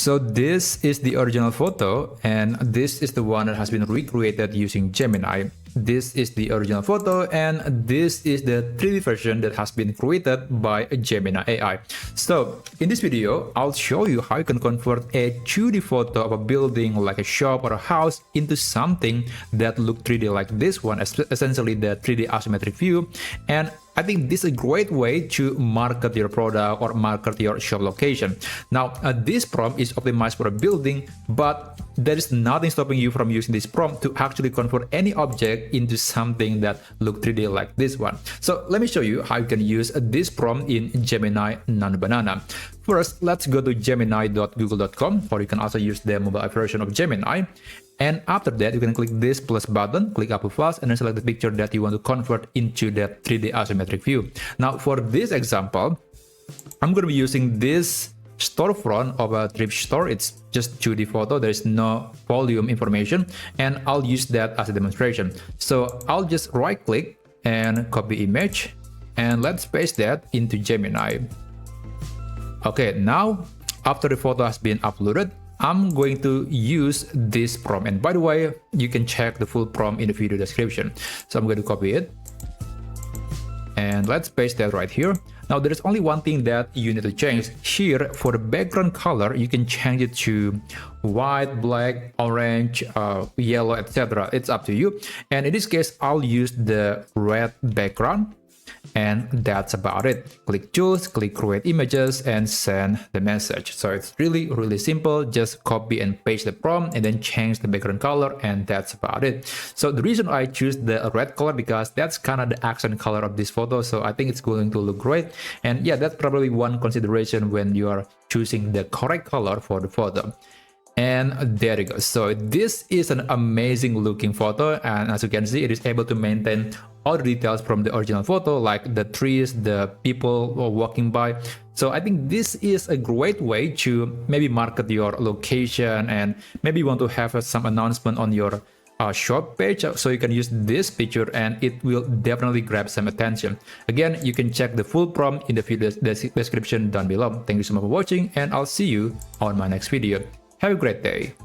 So this is the original photo, and this is the one that has been recreated using Gemini. This is the original photo, and this is the 3D version that has been created by Gemini AI. So in this video, I'll show you how you can convert a 2D photo of a building like a shop or a house into something that look 3D like this one, essentially the 3D isometric view. And I think this is a great way to market your product or market your shop location. Now, this prompt is optimized for a building, but there is nothing stopping you from using this prompt to actually convert any object into something that look 3D like this one. So let me show you how you can use this prompt in Gemini Nano Banana. First, let's go to gemini.google.com, or you can also use the mobile version of Gemini. And after that, you can click this plus button, click Upload Files, and then select the picture that you want to convert into that 3D isometric view. Now, for this example, I'm going to be using this storefront of a thrift store. It's just 2D photo. There is no volume information, and I'll use that as a demonstration. So I'll just right click and copy image, and let's paste that into Gemini. Okay, now after the photo has been uploaded, I'm going to use this prompt. And by the way, you can check the full prompt in the video description. So I'm going to copy it. And let's paste that right here. Now, there is only one thing that you need to change. Here, for the background color, you can change it to white, black, orange, yellow, etc. It's up to you. And in this case, I'll use the red background. And that's about it. Click Tools, click Create Images, and send the message. So it's really simple. Just copy and paste the prompt and then change the background color, and that's about it. So the reason I choose the red color, because that's kind of the accent color of this photo. So I think it's going to look great. And yeah, that's probably one consideration when you are choosing the correct color for the photo. And there you go. So this is an amazing looking photo, and as you can see, it is able to maintain all the details from the original photo, like the trees, the people walking by. So I think this is a great way to maybe market your location, and maybe you want to have some announcement on your shop page, so you can use this picture and it will definitely grab some attention. Again, you can check the full prompt in the video description down below. Thank you so much for watching, and I'll see you on my next video. Have a great day.